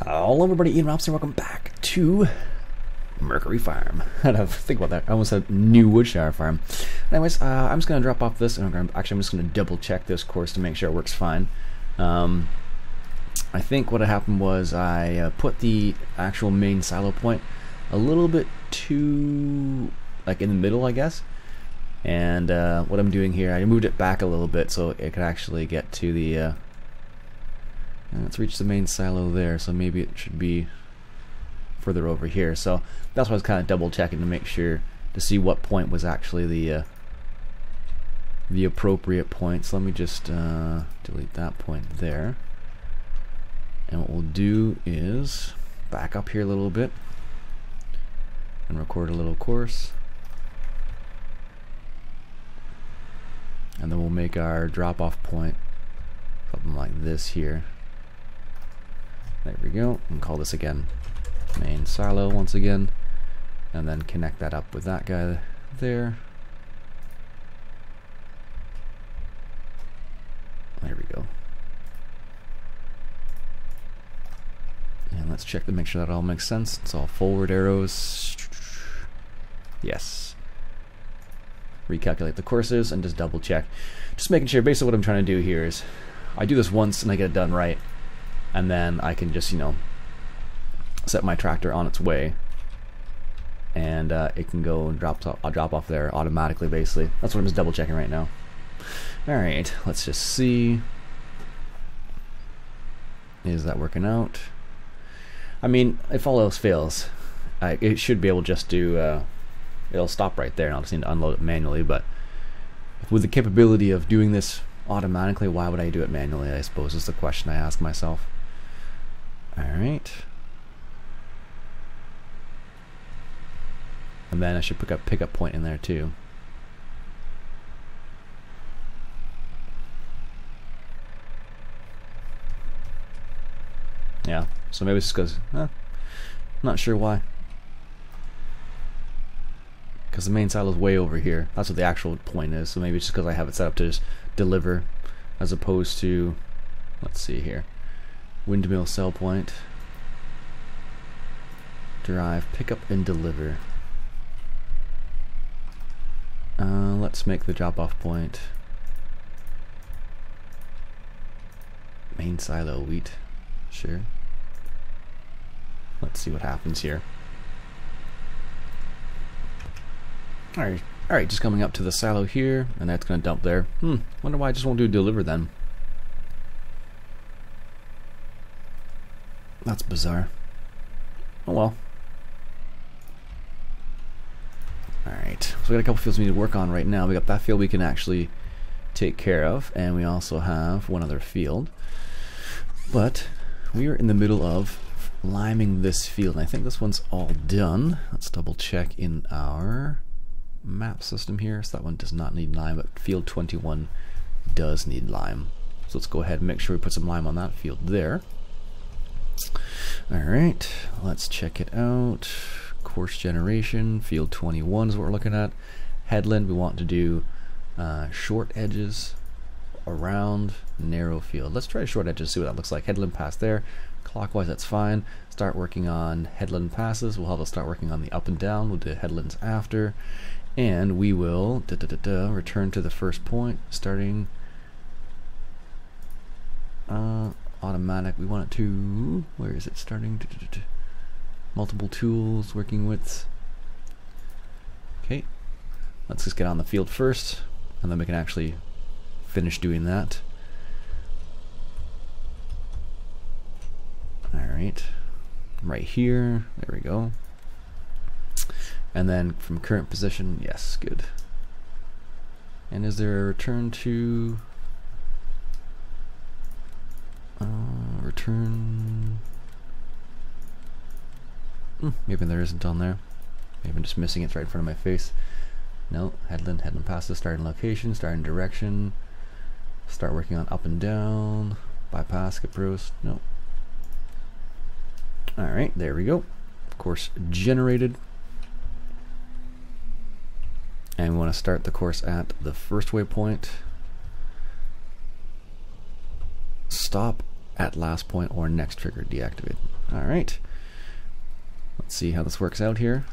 Hello everybody, Iain Robson, welcome back to Mercury Farm. I had to think about that. I almost said new Woodshire Farm. Anyways, I'm just going to drop off this, and I'm just going to double check this course to make sure it works fine. I think what had happened was I put the actual main silo point a little bit too, like, in the middle, I guess. And what I'm doing here, I moved it back a little bit so it could actually get to the let's reach the main silo there, so maybe it should be further over here. So that's why I was kind of double checking to make sure to see what point was actually the appropriate point. So let me just delete that point there. And what we'll do is back up here a little bit and record a little course. And then we'll make our drop-off point something like this here. There we go, and call this again main silo once again, and then connect that up with that guy there. There we go. And let's check to make sure that all makes sense. It's all forward arrows. Yes. Recalculate the courses and just double check. Just making sure. Basically what I'm trying to do here is I do this once and I get it done right, and then I can just, you know, set my tractor on its way, and it can go and drop off there automatically. Basically, that's what I'm just double checking right now. All right, let's just see. Is that working out? I mean, if all else fails, it should be able just to. It'll stop right there, and I'll just need to unload it manually. But with the capability of doing this automatically, why would I do it manually? I suppose is the question I ask myself. Alright. And then I should pick up point in there too. Yeah, so maybe it's just because, not sure why. Because the main silo is way over here. That's what the actual point is. So maybe it's just because I have it set up to just deliver, as opposed to, let's see here, windmill cell point, drive, pick up and deliver. Let's make the drop off point main silo wheat. Sure. Let's see what happens here. Alright, just coming up to the silo here, and that's gonna dump there. Wonder why I just won't do deliver then. That's bizarre. Oh well. Alright, so we got a couple fields we need to work on right now. We got that field we can actually take care of, and we also have one other field. But we are in the middle of liming this field, and I think this one's all done. Let's double check in our map system here. So that one does not need lime, but field 21 does need lime. So let's go ahead and make sure we put some lime on that field there. Alright, let's check it out. Course generation, field 21 is what we're looking at. Headland, we want to do short edges around narrow field. Let's try short edges, see what that looks like. Headland pass there. Clockwise, that's fine. Start working on headland passes. We'll have to start working on the up and down. We'll do headlands after. And we will return to the first point, starting automatic. We want it to, where is it starting? Multiple tools, working with. Okay, let's just get on the field first, and then we can actually finish doing that. Alright, right here, there we go. And then from current position, yes, good. And is there a return to return? Maybe there isn't on there. Maybe I'm just missing it right in front of my face. No, headland passes, starting location, starting direction, start working on up and down, bypass, skip roast, no. Alright, there we go. Course generated. And we want to start the course at the first waypoint. Stop at last point or next trigger deactivate. Alright. Let's see how this works out here.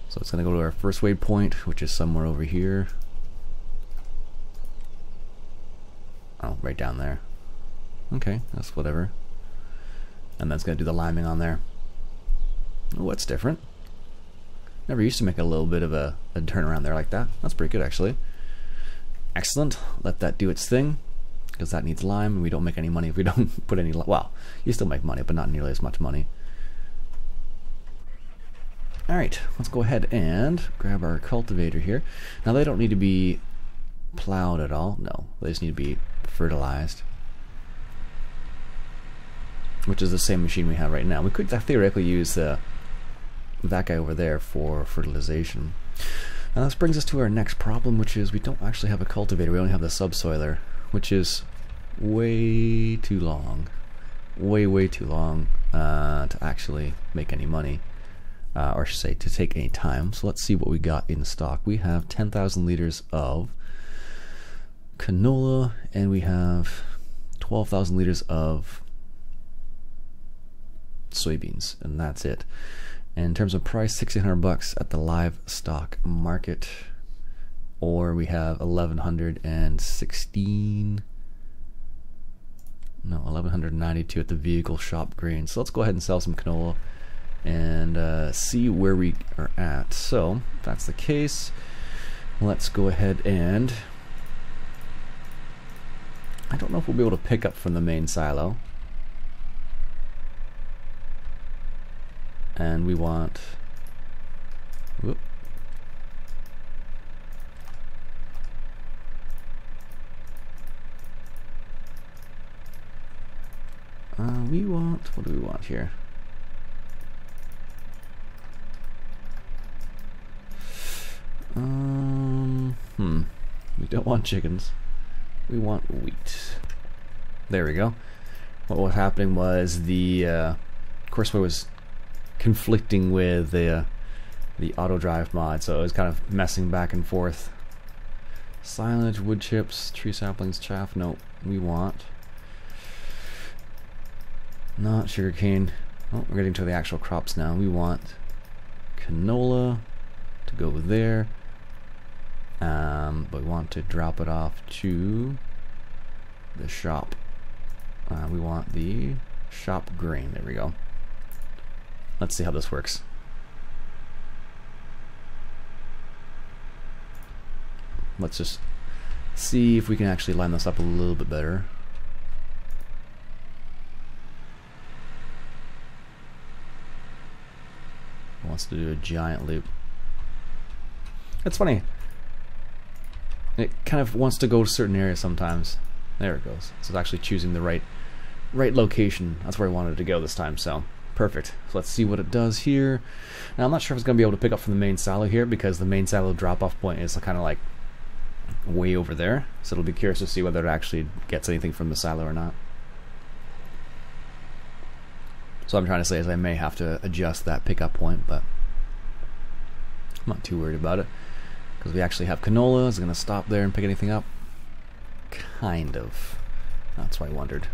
So it's going to go to our first waypoint, which is somewhere over here. Oh, right down there. Okay, that's whatever. And that's going to do the liming on there. Oh, that's different. Never used to make a little bit of a turnaround there like that. That's pretty good, actually. Excellent. Let that do its thing, because that needs lime, and we don't make any money if we don't put any lime. Well, you still make money, but not nearly as much money. Alright, let's go ahead and grab our cultivator here. Now, they don't need to be plowed at all. No, they just need to be fertilized, which is the same machine we have right now. We could theoretically use that guy over there for fertilization. Now this brings us to our next problem, which is we don't actually have a cultivator. We only have the subsoiler, which is way too long. Way too long to actually make any money. Or I should say, to take any time. So let's see what we got in stock. We have 10,000 liters of canola, and we have 12,000 liters of soybeans, and that's it. And in terms of price, $1,600 at the livestock market, or we have 1,192 at the vehicle shop grain. So let's go ahead and sell some canola and see where we are at. So if that's the case, let's go ahead and I don't know if we'll be able to pick up from the main silo. And we want, whoop, what do we want here? We don't want chickens. We want wheat. There we go. What was happening was the Corsair was conflicting with the auto drive mod, so it was kind of messing back and forth. Silage, wood chips, tree saplings, chaff. No, we want not sugarcane. Oh, we're getting to the actual crops now. We want canola to go there, but we want to drop it off to the shop. We want the shop grain. There we go. Let's see how this works. Let's just see if we can actually line this up a little bit better. It wants to do a giant loop. It's funny. It kind of wants to go to certain areas sometimes. There it goes. So it's actually choosing the right location. That's where I wanted to go this time, so perfect. So let's see what it does here. Now I'm not sure if it's going to be able to pick up from the main silo here, because the main silo drop-off point is kind of like way over there. So it'll be curious to see whether it actually gets anything from the silo or not. So what I'm trying to say is I may have to adjust that pickup point, but I'm not too worried about it, because we actually have canola. Is it going to stop there and pick anything up? Kind of. That's why I wondered.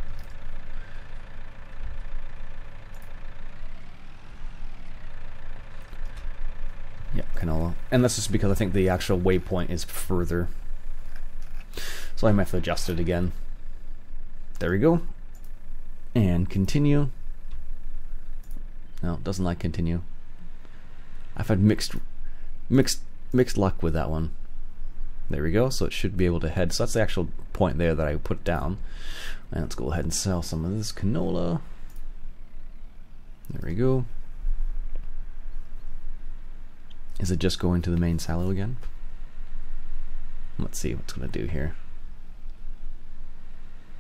Yep, canola. And that's just because I think the actual waypoint is further. So I might have to adjust it again. There we go. And continue. No, it doesn't like continue. I've had mixed luck with that one. There we go. So it should be able to head. So that's the actual point there that I put down. And let's go ahead and sell some of this canola. There we go. Is it just going to the main silo again? Let's see what it's going to do here.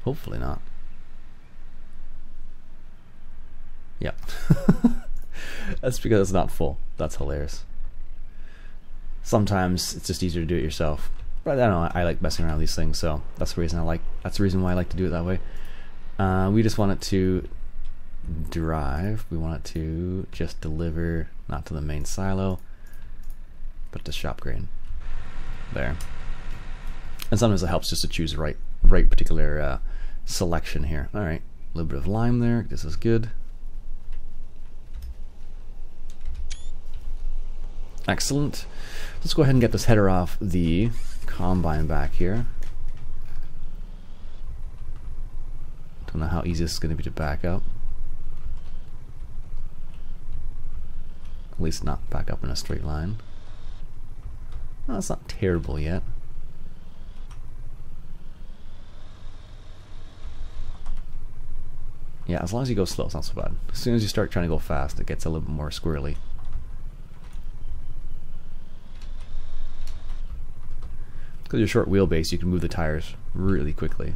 Hopefully not. Yep. That's because it's not full. That's hilarious. Sometimes it's just easier to do it yourself. But I don't know, I like messing around with these things, so that's the reason why I like to do it that way. We just want it to drive. We want it to just deliver, not to the main silo, but to shop grain. There. And sometimes it helps just to choose the right particular selection here. Alright, a little bit of lime there. This is good. Excellent. Let's go ahead and get this header off the combine back here. Don't know how easy this is going to be to back up. At least not back up in a straight line. Well, that's not terrible yet. Yeah, as long as you go slow, it's not so bad. As soon as you start trying to go fast, it gets a little bit more squirrely. Because your short wheelbase, you can move the tires really quickly.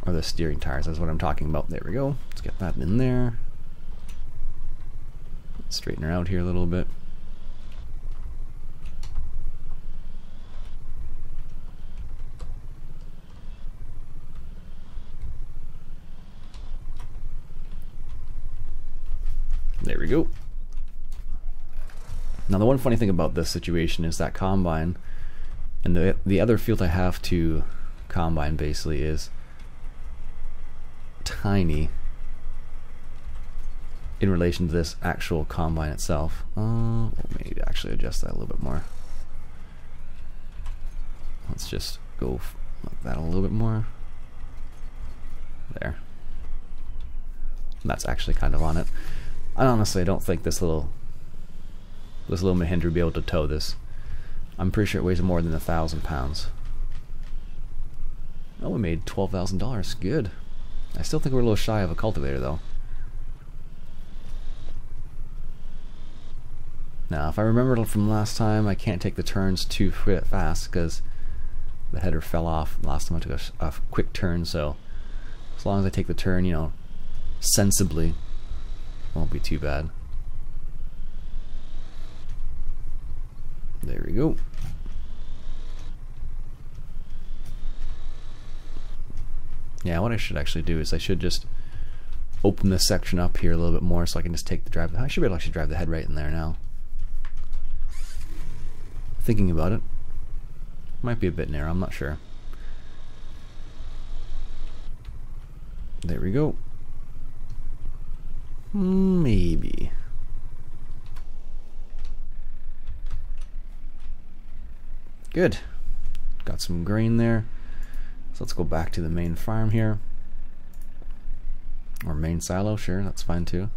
Or the steering tires, that's what I'm talking about. There we go. Let's get that in there. Straighten her out here a little bit. There we go. Now the one funny thing about this situation is that combine, and the other field I have to combine basically is tiny in relation to this actual combine itself. We'll maybe actually adjust that a little bit more. Let's just go like that a little bit more. There. That's actually kind of on it. I honestly don't think this little Mahindra will be able to tow this. I'm pretty sure it weighs more than 1,000 pounds. Oh, we made $12,000. Good. I still think we're a little shy of a cultivator though. Now, if I remember from last time, I can't take the turns too fast because the header fell off last time I took a quick turn, so as long as I take the turn, you know, sensibly, won't be too bad. There we go. Yeah, what I should actually do is I should just open this section up here a little bit more so I can just take the drive. I should be able to actually drive the head right in there now. Thinking about it. Might be a bit narrow, I'm not sure. There we go. Maybe. Good. Got some grain there. So let's go back to the main farm here. Or main silo, sure, that's fine too.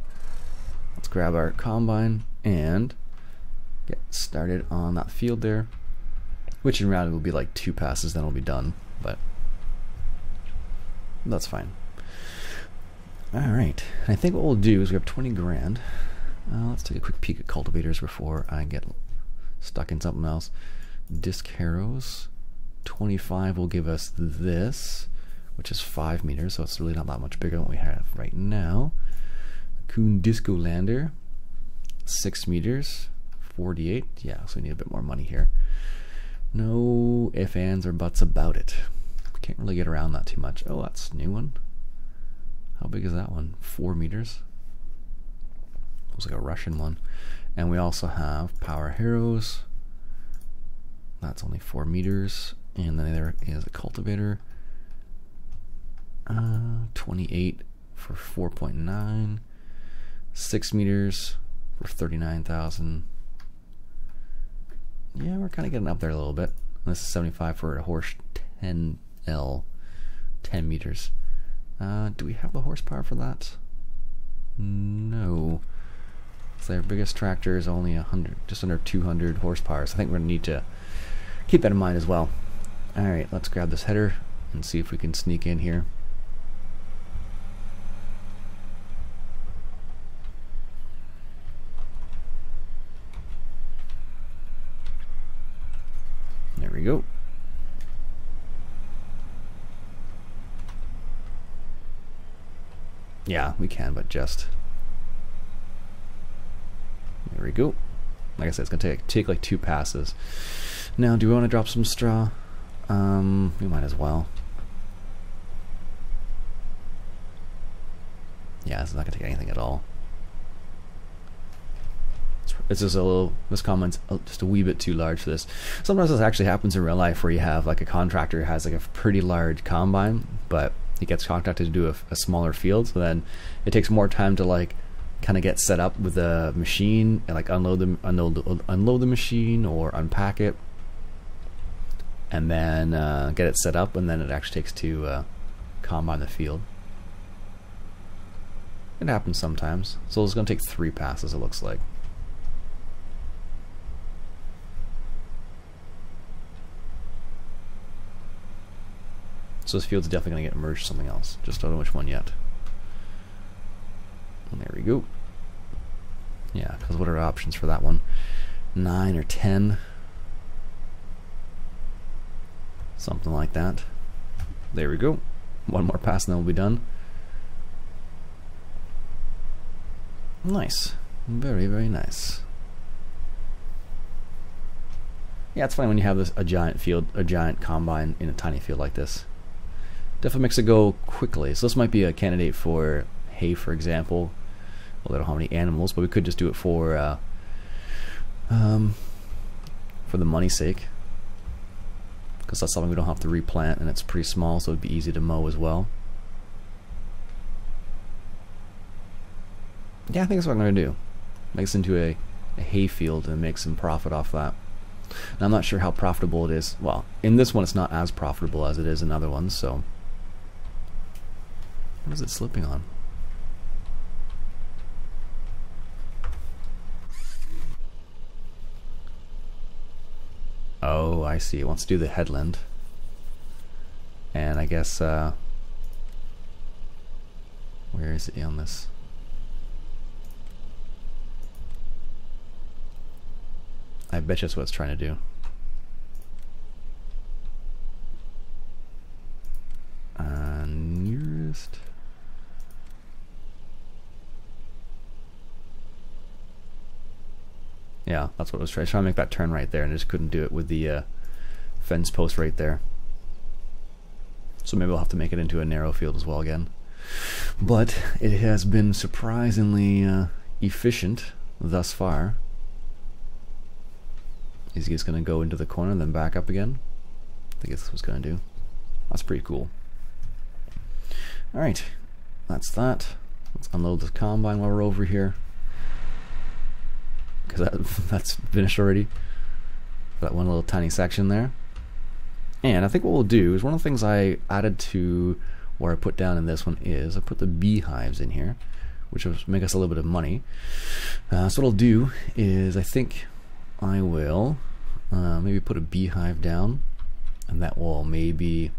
Let's grab our combine and get started on that field there. Which in reality will be like 2 passes, then we'll be done. But that's fine. Alright, I think what we'll do is we have 20 grand. Let's take a quick peek at cultivators before I get stuck in something else. Disc harrows. 25 will give us this, which is 5 meters, so it's really not that much bigger than what we have right now. Kuhn Disco Lander, 6 meters, 48. Yeah, so we need a bit more money here. No ifs, ands, or buts about it. Can't really get around that too much. Oh, that's a new one. How big is that one? 4 meters. Looks like a Russian one. And we also have power harrows. That's only 4 meters. And then there is a cultivator. 28 for 4.9. 6 meters for 39,000. Yeah, we're kind of getting up there a little bit. This is 75 for a horse 10L, 10 meters. Do we have the horsepower for that? No. So their biggest tractor is only 100, just under 200 horsepower. So I think we're gonna need to keep that in mind as well. All right, let's grab this header and see if we can sneak in here. There we go. Yeah, we can, but just. There we go. Like I said, it's gonna take like 2 passes. Now, do we want to drop some straw? We might as well. Yeah, this is not gonna take anything at all. It's just a little, this comment's just a wee bit too large for this. Sometimes this actually happens in real life where you have like a contractor who has like a pretty large combine, but he gets contracted to do a smaller field, so then it takes more time to like kind of get set up with the machine and like unload the machine or unpack it, and then get it set up, and then it actually takes to combine the field. It happens sometimes. So it's going to take 3 passes, it looks like. So this field's definitely going to get merged with something else. Just don't know which one yet. And there we go. Yeah, because what are our options for that one? 9 or 10? Something like that. There we go. One more pass and then we'll be done. Nice. Very, very nice. Yeah, it's funny when you have a giant field, a giant combine in a tiny field like this. Definitely makes it go quickly. So this might be a candidate for hay, for example. Well, they don't have any animals, but we could just do it for the money's sake, because that's something we don't have to replant, and it's pretty small, so it'd be easy to mow as well. Yeah, I think that's what I'm going to do. Make this into a hay field and make some profit off that. And I'm not sure how profitable it is. Well, in this one it's not as profitable as it is in other ones, so... What is it slipping on? Oh, I see. It wants to do the headland. And I guess, where is it on this? I bet you that's what it's trying to do. Nearest. Yeah, that's what it was trying to make that turn right there, and I just couldn't do it with the fence post right there. So maybe we'll have to make it into a narrow field as well again. But it has been surprisingly efficient thus far. Is he just going to go into the corner and then back up again? I think that's what it's going to do. That's pretty cool. Alright, that's that. Let's unload the combine while we're over here, because that's finished already. That one little tiny section there. And I think what we'll do is, one of the things I added to where I put down in this one is I put the beehives in here, which will make us a little bit of money. So what I'll do is I think I will maybe put a beehive down, and that will maybe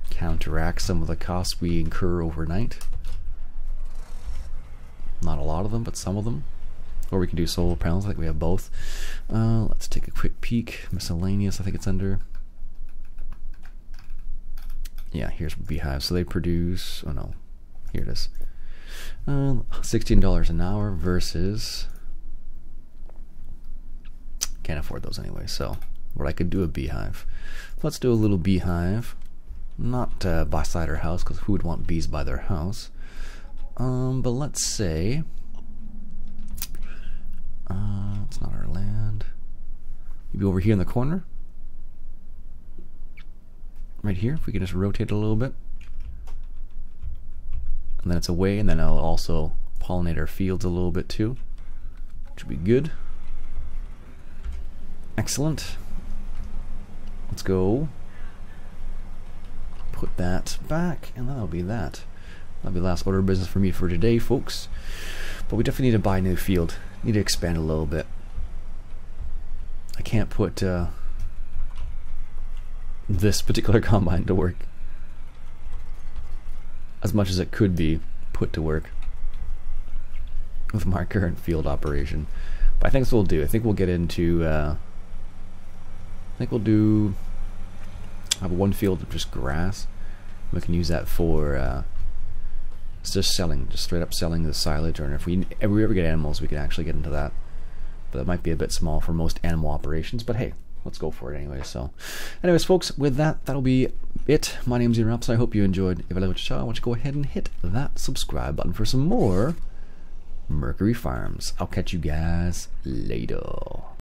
counteract some of the costs we incur overnight. Not a lot of them, but some of them. Or we can do solar panels, I think we have both. Let's take a quick peek. Miscellaneous, I think it's under. Yeah, here's beehives. So they produce, oh no, here it is. $16 an hour versus, can't afford those anyway, so what I could do a beehive. Let's do a little beehive. Not beside our house, because who would want bees by their house? But let's say it's not our land. Maybe over here in the corner, right here. If we can just rotate it a little bit, and then it's away, and then I'll also pollinate our fields a little bit too, which would be good. Excellent. Let's go. Put that back, and that'll be that. That'll be the last order of business for me for today, folks. But we definitely need to buy a new field. Need to expand a little bit. I can't put this particular combine to work as much as it could be put to work with my current field operation. But I think that's what we'll do. I think we'll get into I think we'll do have one field of just grass. We can use that for just selling, just straight up selling the silage, or if we ever get animals, we can actually get into that. But that might be a bit small for most animal operations, but hey, let's go for it anyway. So anyways, folks, with that, that'll be it. My name's Iain Robson. I hope you enjoyed. If you like what you saw, why don't you go ahead and hit that subscribe button for some more Mercury Farms. I'll catch you guys later.